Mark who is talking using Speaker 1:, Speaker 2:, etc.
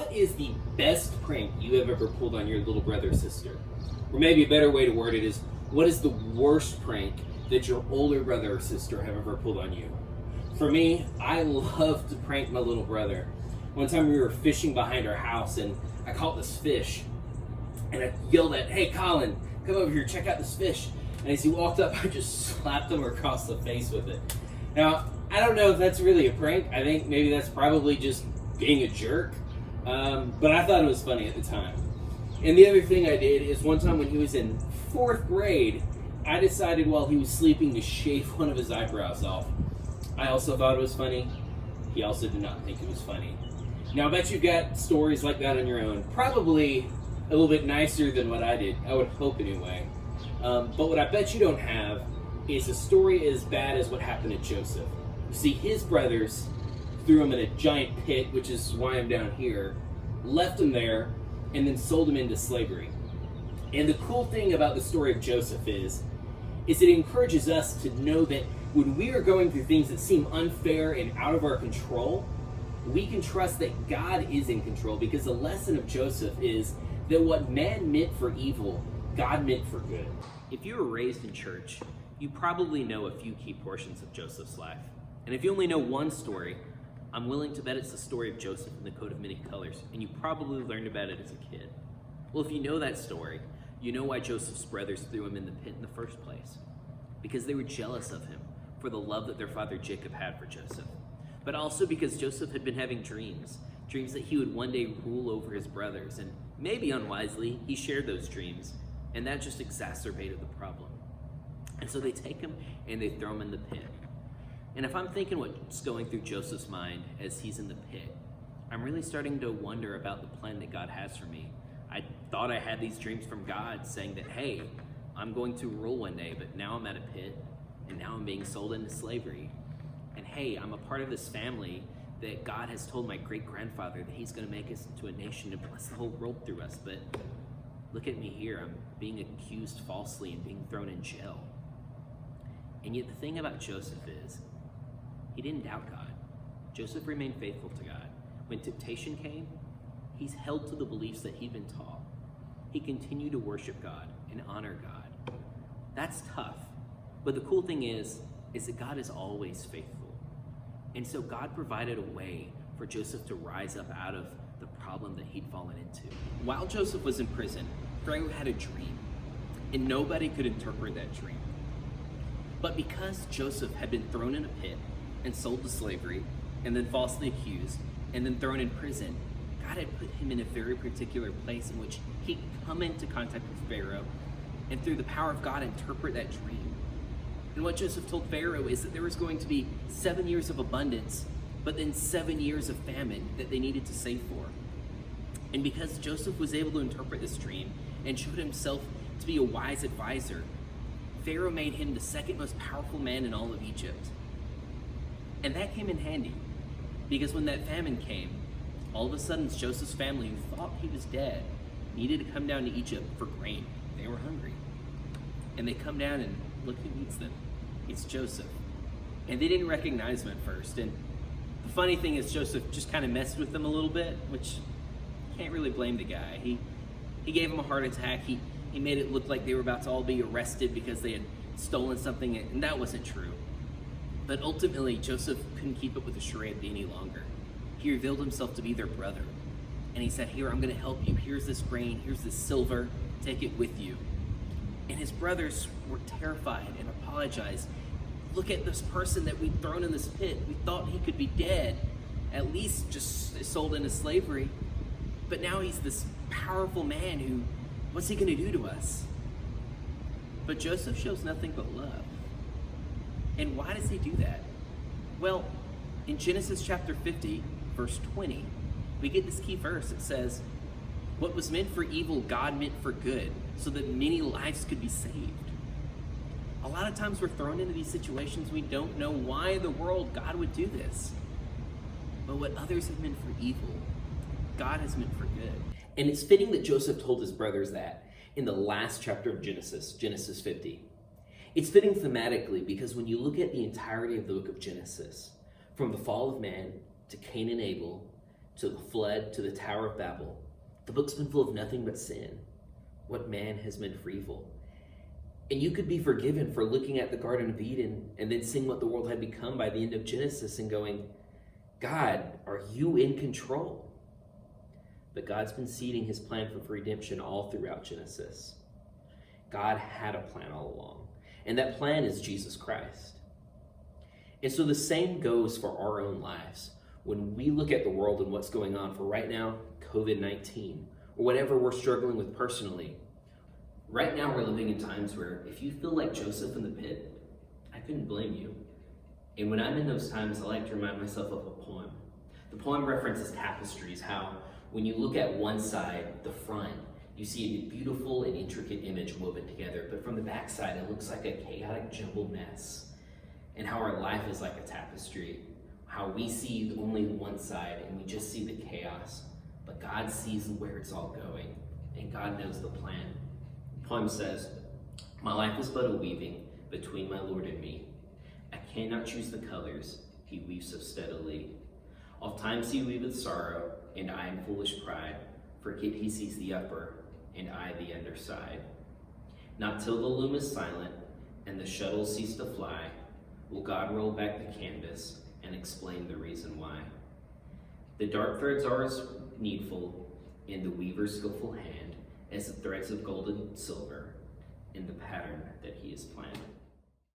Speaker 1: What is the best prank you have ever pulled on your little brother or sister? Or maybe a better way to word it is, what is the worst prank that your older brother or sister have ever pulled on you? For me, I love to prank my little brother. One time we were fishing behind our house and I caught this fish. And I yelled at, "Hey Colin, come over here, check out this fish." And as he walked up, I just slapped him across the face with it. Now, I don't know if that's really a prank. I think maybe that's probably just being a jerk. But I thought it was funny at the time. And the other thing I did is one time when he was in 4th grade, I decided while he was sleeping to shave one of his eyebrows off. I also thought it was funny. He also did not think it was funny. Now, I bet you've got stories like that on your own. Probably a little bit nicer than what I did. I would hope anyway. But what I bet you don't have is a story as bad as what happened to Joseph. You see, his brothers threw him in a giant pit, which is why I'm down here, left him there, and then sold him into slavery. And the cool thing about the story of Joseph is it encourages us to know that when we are going through things that seem unfair and out of our control, we can trust that God is in control, because the lesson of Joseph is that what man meant for evil, God meant for good. If you were raised in church, you probably know a few key portions of Joseph's life. And if you only know one story, I'm willing to bet it's the story of Joseph in the Coat of Many Colors, and you probably learned about it as a kid. Well, if you know that story, you know why Joseph's brothers threw him in the pit in the first place. Because they were jealous of him for the love that their father Jacob had for Joseph. But also because Joseph had been having dreams that he would one day rule over his brothers, and maybe unwisely, he shared those dreams, and that just exacerbated the problem. And so they take him and they throw him in the pit. And if I'm thinking what's going through Joseph's mind as he's in the pit, I'm really starting to wonder about the plan that God has for me. I thought I had these dreams from God saying that, hey, I'm going to rule one day, but now I'm at a pit, and now I'm being sold into slavery. And hey, I'm a part of this family that God has told my great-grandfather that he's going to make us into a nation and bless the whole world through us. But look at me here. I'm being accused falsely and being thrown in jail. And yet the thing about Joseph is, he didn't doubt God. Joseph remained faithful to God. When temptation came, he's held to the beliefs that he'd been taught. He continued to worship God and honor God. That's tough. But the cool thing is that God is always faithful. And so God provided a way for Joseph to rise up out of the problem that he'd fallen into. While Joseph was in prison, Pharaoh had a dream, and nobody could interpret that dream. But because Joseph had been thrown in a pit and sold to slavery, and then falsely accused, and then thrown in prison, God had put him in a very particular place in which he could come into contact with Pharaoh, and through the power of God, interpret that dream. And what Joseph told Pharaoh is that there was going to be 7 years of abundance, but then 7 years of famine that they needed to save for. And because Joseph was able to interpret this dream and showed himself to be a wise advisor, Pharaoh made him the second most powerful man in all of Egypt. And that came in handy, because when that famine came, all of a sudden Joseph's family, who thought he was dead, needed to come down to Egypt for grain. They were hungry. And they come down and look who eats them. It's Joseph. And they didn't recognize him at first. And the funny thing is Joseph just kind of messed with them a little bit, which can't really blame the guy. He gave them a heart attack. He made it look like they were about to all be arrested because they had stolen something, and that wasn't true. But ultimately, Joseph couldn't keep up with the charade any longer. He revealed himself to be their brother. And he said, here, I'm going to help you. Here's this grain. Here's this silver. Take it with you. And his brothers were terrified and apologized. Look at this person that we'd thrown in this pit. We thought he could be dead, at least just sold into slavery. But now he's this powerful man who, what's he going to do to us? But Joseph shows nothing but love. And why does he do that? Well, in Genesis chapter 50, verse 20, we get this key verse. It says, what was meant for evil, God meant for good, so that many lives could be saved. A lot of times we're thrown into these situations, we don't know why in the world God would do this. But what others have meant for evil, God has meant for good. And it's fitting that Joseph told his brothers that in the last chapter of Genesis, Genesis 50. It's fitting thematically because when you look at the entirety of the book of Genesis, from the fall of man to Cain and Abel,
Speaker 2: to the flood, to the Tower of Babel. The book's been full of nothing but sin, what man has meant for evil. And you could be forgiven for looking at the Garden of Eden and then seeing what the world had become by the end of Genesis and going, God, are you in control? But God's been seeding his plan for redemption all throughout Genesis. God had a plan all along, and that plan is Jesus Christ. And so the same goes for our own lives. When we look at the world and what's going on for right now, COVID-19, or whatever we're struggling with personally, right now we're living in times where if you feel like Joseph in the pit, I couldn't blame you. And when I'm in those times, I like to remind myself of a poem. The poem references tapestries, how when you look at one side, the front, you see a beautiful and intricate image woven together, but from the back side, it looks like a chaotic, jumbled mess. And how our life is like a tapestry, how we see only one side and we just see the chaos, but God sees where it's all going, and God knows the plan. The poem says, "My life is but a weaving between my Lord and me. I cannot choose the colors he weaves so steadily. Ofttimes he weaveth sorrow, and I in foolish pride forget he sees the upper, and I the underside. Not till the loom is silent, and the shuttles cease to fly, will God roll back the canvas and explain the reason why. The dark threads are as needful in the weaver's skillful hand as the threads of gold and silver in the pattern that he has planned."